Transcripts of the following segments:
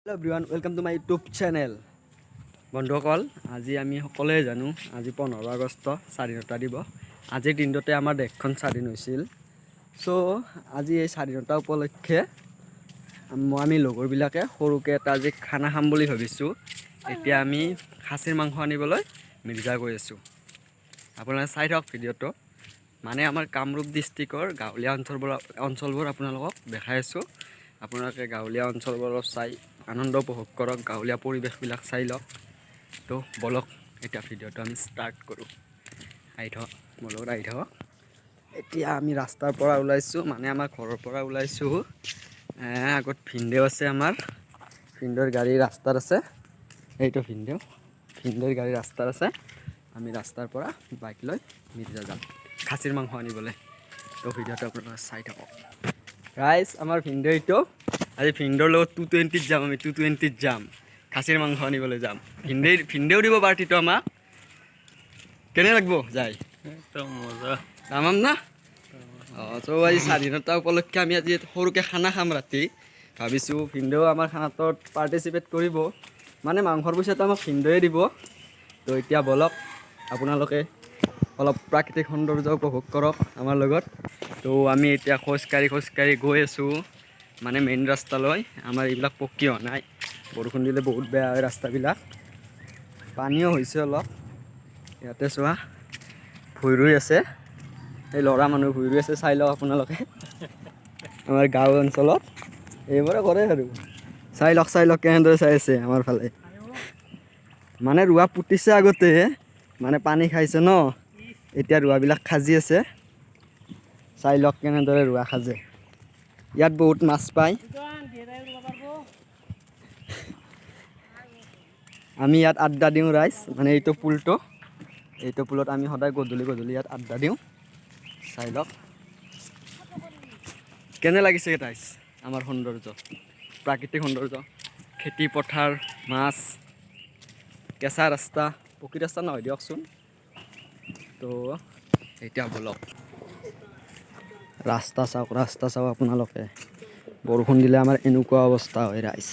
Hello everyone, welcome to my YouTube channel. বন্ধুসকল আজি আমি সকলোৱে জানো আজি 15 আগষ্ট স্বাধীনতা দিৱস। আজিৰ দিনটোতে আমাৰ দেশখন স্বাধীন হৈছিল। সো আজি এই স্বাধীনতা উপলক্ষে আমি লগৰবিলাকে সৰুকে এটা আজি খানা খাম বুলি ভাবিছো। এতিয়া আমি খাচীৰ মাংস আনিবলৈ মিৰ্জা গৈ আছো। আপোনালোকে চাই থাকক ভিডিঅটো। মানে আমাৰ কামৰূপ ডিস্ট্ৰিক্টৰ গাঁৱলীয়া অঞ্চলবোৰ আপোনালোকক দেখাই আছো। আপোনালোকে গাঁৱলীয়া অঞ্চলবোৰ চাই আনন্দ উপভোগ কৰক, গাঁৱলীয়া পৰিৱেশবিলাক চাই লওক। তো বলক এটা ভিডিঅটো আমি ষ্টাৰ্ট কৰোঁ। আহি থাকক মোৰ লগত আহি থাকক। এতিয়া আমি ৰাস্তাৰ পৰা ওলাইছোঁ, মানে আমাৰ ঘৰৰ পৰা ওলাইছোঁ। আগত ভিনদেউ আছে, আমাৰ ভিনদেউৰ গাড়ী ৰাস্তাত আছে। এইটো ভিনদেউৰ গাড়ী ৰাস্তাত আছে। আমি ৰাস্তাৰ পৰা বাইক লৈ মিৰ্জা যাম খাচীৰ মাংস আনিবলৈ। তো ভিডিঅ'টো আপোনালোকে চাই থাকক। গাইজ আমাৰ ভিনদেউ এইটো আজি ভিনদেউৰ লগত 220ত যাম। আমি 220ত যাম, খাচীৰ মাংস আনিবলৈ যাম। ভিনদেউ দিব পাৰ্টিটো আমাক। কেনে লাগব যাই? একদম মজা তামাম না? তো আজি স্বাধীনতা উপলক্ষে আমি আজি সৰুকৈ খানা খাম ৰাতি। ভাবিছোঁ ভিনদেউ আমাৰ খানাটোত পাৰ্টিচিপেট কৰিব, মানে মাংসৰ পইচাটো আমাক ভিনদেউৱে দিব। তো এতিয়া বলক আপোনালোকে অলপ প্ৰাকৃতিক সৌন্দৰ্য উপভোগ কৰক আমাৰ লগত। তো আমি এতিয়া খোজকাঢ়ি গৈ আছোঁ, মানে মেইন ৰাস্তালৈ। আমাৰ এইবিলাক পকী হোৱা নাই, বৰষুণ দিলে বহুত বেয়া হয় ৰাস্তাবিলাক। পানীও হৈছে অলপ। ইয়াতে চোৱা ভুই ৰুই আছে, এই ল'ৰা মানুহ ভুই ৰুই আছে, চাই লওক আপোনালোকে। আমাৰ গাঁও অঞ্চলত এইবোৰে কৰে আৰু। চাই লওক কেনেদৰে চাই আছে আমাৰ ফালে। মানে ৰোৱা পুতিছে আগতে, মানে পানী খাইছে ন, এতিয়া ৰোৱাবিলাক খাজি আছে। চাই লওক কেনেদৰে ৰোৱা খাজে। ইয়াত বহুত মাছ পায়। আমি ইয়াত আড্ডা দিওঁ ৰাইজ, মানে এইটো পুলত আমি সদায় গধূলি ইয়াত আড্ডা দিওঁ। চাই লওক কেনে লাগিছে ৰাইজ আমাৰ সৌন্দৰ্য, প্ৰাকৃতিক সৌন্দৰ্য, খেতি পথাৰ, মাছ, কেঁচা ৰাস্তা, পকী ৰাস্তা নহয় দিয়কচোন। তো এতিয়া বলক ৰাস্তা চাওক আপোনালোকে। বৰষুণ দিলে আমাৰ এনেকুৱা অৱস্থা হয় ৰাইজ।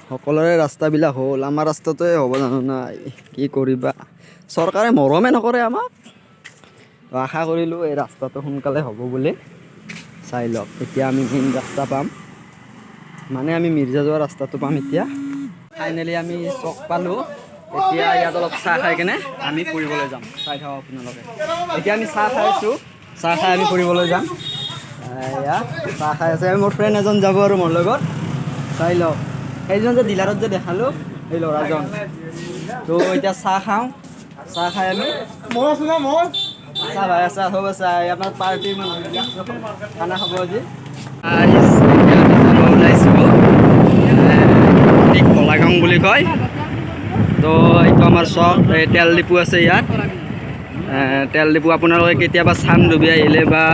সকলোৰে ৰাস্তাবিলাক হ'ল, আমাৰ ৰাস্তাটোৱে হ'ব জানো নাই? কি কৰিবা, চৰকাৰে মৰমে নকৰে আমাক। আশা কৰিলোঁ এই ৰাস্তাটো সোনকালে হ'ব বুলি। চাই লওক এতিয়া আমি মেইন ৰাস্তা পাম, মানে আমি মিৰ্জা যোৱা ৰাস্তাটো পাম এতিয়া। ফাইনেলি আমি চক পালোঁ। এতিয়া ইয়াত অলপ চাহ খাই কেনে আমি ফুৰিবলৈ যাম। চাই থাকক আপোনালোকে। এতিয়া আমি চাহ খাই আছোঁ, চাহ খাই আমি ফুৰিবলৈ যাম। এয়া চাহ খাই আছে, মোৰ ফ্ৰেণ্ড এজন যাব আৰু মোৰ লগত। চাই লওক সেইজন যে ডিলাৰত যে দেখালোঁ, এই ল'ৰাজন। তো এতিয়া চাহ খাওঁ, চাহ খাই আমি চাহ ভাই চাহ হ'ব। চাহ আমাৰ পাৰ্টিৰ মানুহবিলাক খানা খাব আজি। ওলাইছোঁ কলাগাঁও বুলি কয়। তো এইটো আমাৰ চক, এই তেল ডিপু আছে ইয়াত। তেল ডিপু আপোনালোকে কেতিয়াবা চান্দুবি আহিলে বা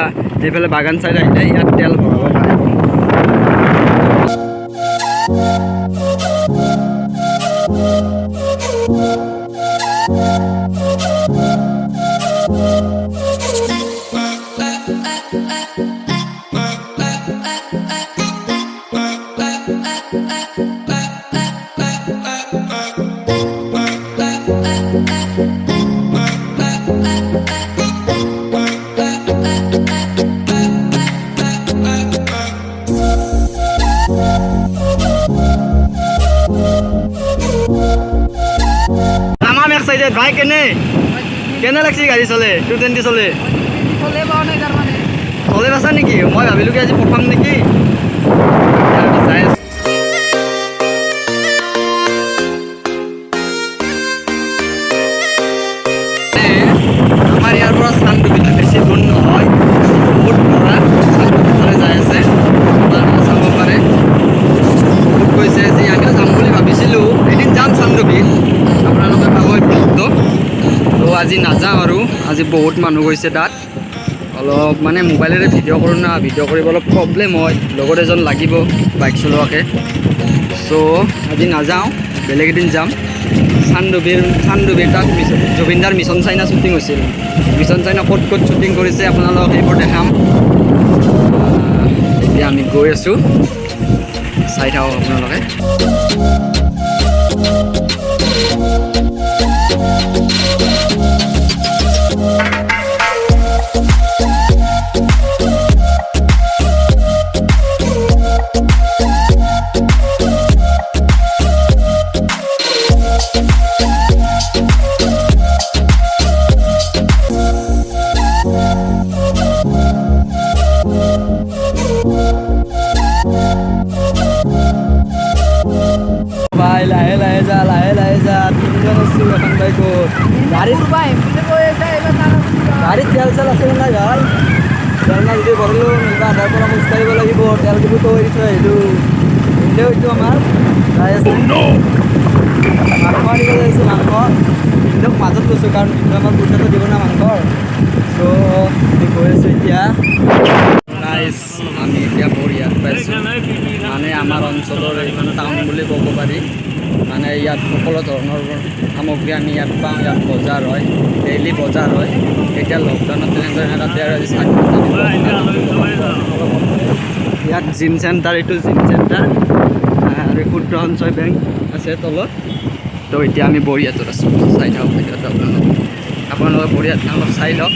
এইফালে বাগান চাইড আহিলে ইয়াত তেল ভৰাব পাৰে। ভাই কেনে লাগছে গাড়ী চলে? 220 চলে পাইছা নেকি? মই ভাবিলোঁ কি আজি প্ৰথম নেকি। আমাৰ ইয়াৰ পৰা চান্দুবিটো বেছি দূৰ নহয়, বহুত পৰা চান্দুবিফালে যাই আছে, চাব পাৰে। বহুত কৈছে যে আমিও যাম বুলি ভাবিছিলোঁ, এদিন যাম চান্দুবিত, আপোনালোকে পাব এই ব্লগটো। তো আজি নাযাওঁ আৰু, আজি বহুত মানুহ গৈছে তাত। অলপ মানে মোবাইলেৰে ভিডিঅ' কৰোঁ না, ভিডিঅ' কৰিব অলপ প্ৰব্লেম হয়, লগত এজন লাগিব বাইক চলোৱাকৈ। চ' আজি নাযাওঁ, বেলেগ এদিন যাম। চান্দুবিৰ তাত জুবিনদাৰ মিছন চাইনা শ্বুটিং হৈছিল। মিছন চাইনা ক'ত শ্বুটিং কৰিছে আপোনালোকক সেইবোৰ দেখাম। এতিয়া আমি গৈ আছোঁ। চাই থাকক আপোনালোকে। ভাই লাহে লাহে যা তিনজন আছো এখন বাইকত গাড়ীত তেল চেল আছে নাই ভাই? তেল না যদি ভৰিলোঁ নবা আধাৰ পৰা খোজ কাঢ়িব লাগিব। তেল ডিপুটো কৰি থৈ আহিলোঁ। ভিনদেউ এইটো আমাৰ যাই আছে মাংস আনিব যাইছোঁ। মাংস ভিনদেউক মাজত গৈছোঁ কাৰণ ভিনদেউ আমাৰ পইচাটো দিব না মাংসৰ। চ' আমি গৈ আছোঁ এতিয়া। আমি এতিয়া বঢ়িয়াত পাইছোঁ। মানে আমাৰ অঞ্চলৰ এইখন টাউন বুলি ক'ব পাৰি। মানে ইয়াত সকলো ধৰণৰ সামগ্ৰী আমি ইয়াত পাওঁ। ইয়াত বজাৰ হয়, ডেইলি বজাৰ হয়। এতিয়া লকডাউনত তেনেধৰণে তাতে আৰু আজি ইয়াত জিম চেণ্টাৰ, এইটো জিম চেণ্টাৰ আৰু ক্ষুদ্ৰ সঞ্চয় বেংক আছে তলত। তো এতিয়া আমি বঢ়িয়াটোত আছোঁ। চাই থাকক ভিডিঅ'টো আপোনালোকে বঢ়িয়াত অলপ চাই লওক।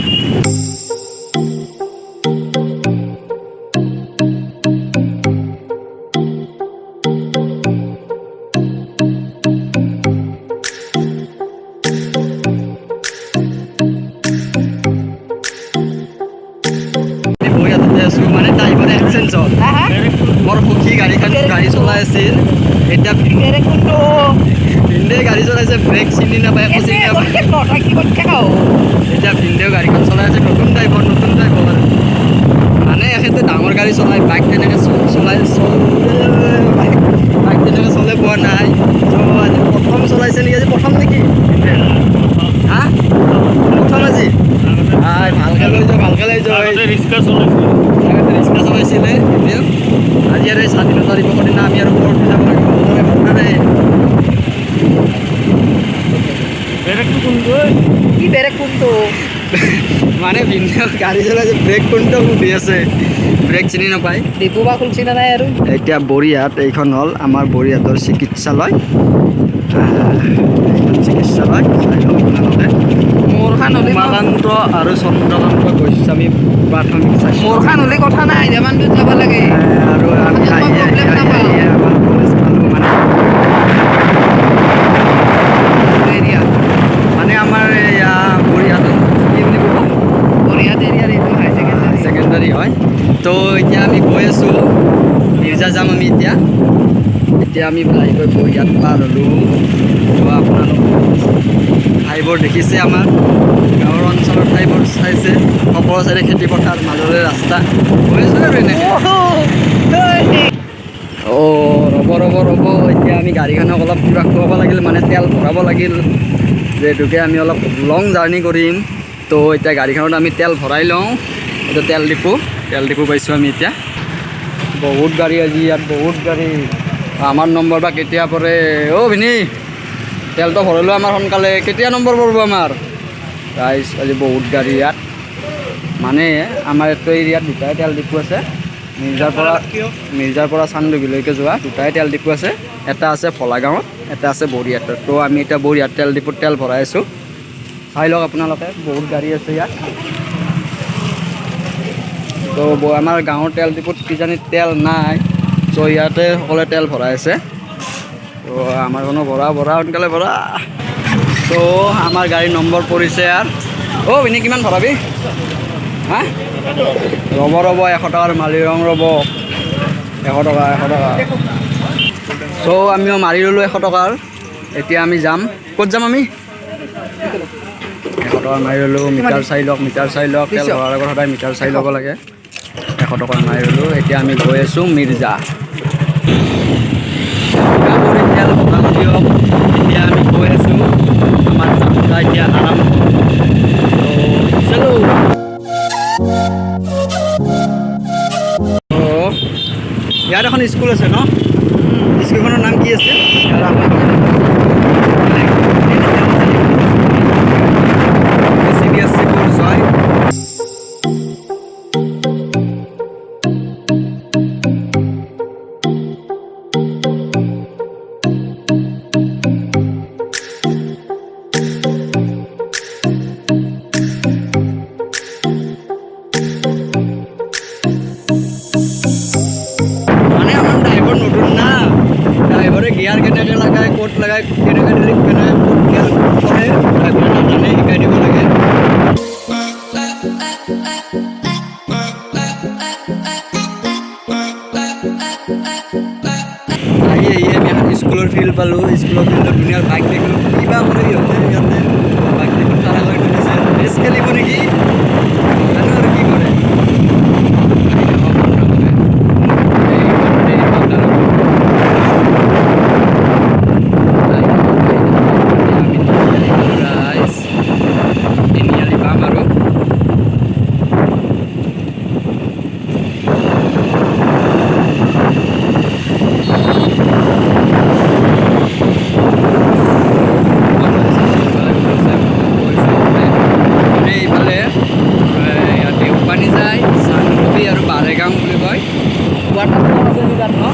মানে ড্ৰাইভাৰ এক্সিডেণ্ট হ'ল। বৰ সুখী গাড়ীখন গাড়ী চলাই আছিল। এতিয়া ভিনদেউ গাড়ী চলাইছে, ব্ৰেক চিনি নাপায়, একো চিনি নাপায়। এতিয়া ভিনদেউ গাড়ীখন চলাই আছে। নতুন ড্ৰাইভাৰ মানে এখেতে ডাঙৰ গাড়ী চলাই, বাইক তেনেকৈ বাইক তেনেকৈ চলাই পোৱা নাই। ত' আজি প্ৰথম চলাইছে নেকি? আজি প্ৰথম নেকি হা? প্ৰথম আজি ভালকৈ লৈ যাওঁ, ভালকৈ লৈ যাওঁ। ৰিক্সা চলাইছিলে আজি আৰু এই স্বাধীনতা দিৱসৰ দিনা আমি আৰু ঘৰত যাব লাগিব। ভালনে নাই? মানে ভিনদেউ গাড়ী চলাইছে, ব্ৰেক কোনটো সুধি আছে, ব্ৰেক চিনি নাপায়। ডিপু বা খুলছি না নাই আৰু। এতিয়া বৰিহাট এইখন হ'ল আমাৰ বৰিহাটৰ চিকিৎসালয়। চিকিৎসালয় উমাকান্ত আৰু চন্দ্ৰকান্ত গোস্বামী প্ৰাথমিক স্বাস্থ্য। মোৰখান হ'লে কথা নাই, যিমান দূৰ যাব লাগে। আৰু আমি আমাৰ কলেজ পালোঁ। মানে আমাৰ এয়া বৰিহাটত কি বুলি ক'ব, বৰিহাট এৰিয়াৰ এইটো হাই ছেকেণ্ডাৰী হয়। তো এতিয়া আমি গৈ আছোঁ মিৰ্জা যাম আমি এতিয়া আমি লাহেকৈ বৰিহাট পাৰ হ'লোঁ। তো আপোনালোক ঠাইবোৰ দেখিছে, আমাৰ গাঁৱৰ অঞ্চলৰ ঠাইবোৰ চাইছে। সকলো চাইডে খেতি পথাৰ, মাজৰে ৰাস্তা গৈ আছোঁ আৰু এনেকৈ। ৰ'ব এতিয়া আমি গাড়ীখনক অলপ কিবা খুৱাব লাগিল, মানে তেল ভৰাব লাগিল। যিহেতুকে আমি অলপ লং জাৰ্ণি কৰিম। তো এতিয়া গাড়ীখনত আমি তেল ভৰাই লওঁ। এইটো তেল ডিপু পাইছোঁ আমি এতিয়া। বহুত গাড়ী আজি ইয়াত, বহুত গাড়ী। আমাৰ নম্বৰ বা কেতিয়া পৰে? ভিনি তেলটো ভৰালোঁ আমাৰ সোনকালে, কেতিয়া নম্বৰ পৰিব আমাৰ? ৰাইজ আজি বহুত গাড়ী ইয়াত। মানে আমাৰ এইটো এৰিয়াত দুটাই তেল ডিপু আছে। মিৰ্জাৰ পৰা চান্দুবিলৈকে যোৱা দুটাই তেল ডিপু আছে। এটা আছে ভোলা গাঁৱত, এটা আছে বৰিহাটত। তো আমি এতিয়া বৰিহাট তেল ডিপুত তেল ভৰাই আছোঁ। চাই লওক আপোনালোকে, বহুত গাড়ী আছে ইয়াত। তো আমাৰ গাঁৱৰ তেল ডিপুত কিজানি তেল নাই। চ' ইয়াতে সকলোৱে তেল ভৰাই আছে। তো আমাৰখনো ভৰা সোনকালে ভৰা। তো আমাৰ গাড়ীৰ নম্বৰ পৰিছে ইয়াত। ভিনি কিমান ভৰাবি? হা? ৰ'ব 100 টকাৰ মালি ৰং। ৰ'ব 100 টকা। চ' আমিও মাৰি ল'লোঁ 100 টকাৰ। এতিয়া আমি যাম, ক'ত যাম আমি? 100 টকা মাৰি ল'লোঁ। মিটাৰ চাই লওক। তেল ভৰাৰ আগত সদায় মিটাৰ চাই ল'ব লাগে। 100 টকা মাৰি ল'লোঁ। এতিয়া আমি গৈ আছোঁ মিৰ্জা। তেল ভৰাব দিয়ক। এতিয়া আমি গৈ আছোঁ, আমাৰ যাত্ৰা এতিয়া আৰম্ভ। চলো। ইয়াত এখন স্কুল আছে ন? স্কুলখনৰ নাম কি আছে? CBSE কোৰ্চ হয়। ক'ত লগাই কেনেকৈ দিলে কেনেকৈ ক'ত খেল কৰে এইবিলাক নাজানে শিকাই দিব লাগে। আহি আমি এখন স্কুলৰ ফিল্ড পালোঁ। স্কুলৰ ফিল্ডত ধুনীয়া বাইক দেখিলোঁ। কিবা কৰি ইয়াতে বাইক দেখোন খাৰা কৰি তুলিছে। ৰেচ খেলিব নেকি জানো আৰু কি কৰে। তিনিআলি পাম আৰু এইফালে ইয়াতে উপানি যায় চানডুবি আৰু বাৰেগাঁও বুলি কয়। ৱাটাৰফল আছে নেকি তাত ন?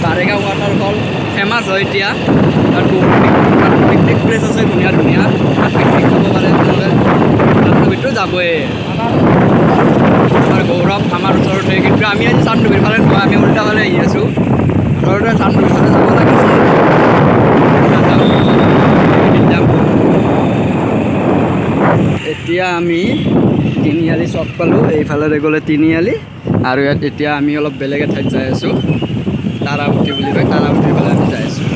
বাৰেগাঁও ৱাটাৰফল ফেমাছ হয় এতিয়া। তাত পিকনিক প্লেচ আছে ধুনীয়া ধুনীয়া। তাত পিকনিক খাব পাৰে আপোনালোকে। চানডুবিটো যাবই আমাৰ গৌৰৱ আমাৰ ওচৰতে, কিন্তু আমি আজি চানডুবিৰ ফালে নহয়, আমি উল্টা ফালে আহি আছোঁ। আচলতে চানডুবিৰ ফালে যাব লাগিছিল। এতিয়া আমি তিনিআলি চক পালোঁ। এইফালে গ'লে তিনিআলি আৰু ইয়াত এতিয়া আমি অলপ বেলেগ এঠাইত যাই আছোঁ। তাৰাপতি বুলি কয়, তাৰাপতিৰ ফালে আমি যাই আছোঁ।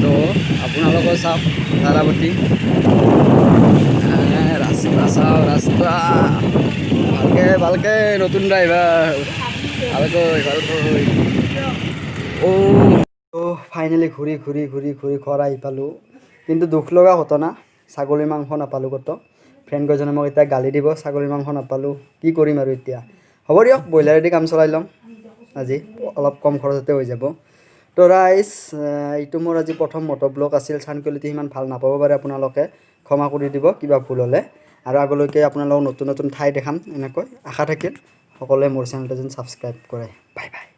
তো আপোনালোকে চাওক তাৰাপতি ৰাস্তা চাওক, ৰাস্তা ভালকৈ ভালকৈ নতুন ড্ৰাইভাৰ ভালকৈ ফাইনেলি ঘূৰি ঘূৰি ঘূৰি ঘূৰি ঘৰ আহি পালোঁ। কিন্তু দুখ লগা ঘটনা, ছাগলী মাংস নাপালোঁ ক'তো। ফ্ৰেণ্ড কেইজনে মোক এতিয়া গালি দিব, ছাগলী মাংস নাপালোঁ, কি কৰিম আৰু এতিয়া। হ'ব দিয়ক, ব্ৰইলাৰেদি কাম চলাই ল'ম আজি, অলপ কম খৰচতে হৈ যাব। তো ৰাইজ, এইটো মোৰ আজি প্ৰথম মটো ব্লগ আছিল। চাউণ্ড কোৱালিটি সিমান ভাল নাপাব পাৰে, আপোনালোকে ক্ষমা কৰি দিব কিবা ভুল হ'লে। আৰু আগলৈকে আপোনালোকক নতুন নতুন ঠাই দেখাম এনেকৈ আশা থাকিল। সকলোৱে মোৰ চেনেলটো যেন ছাবস্ক্ৰাইব কৰে। Bye bye.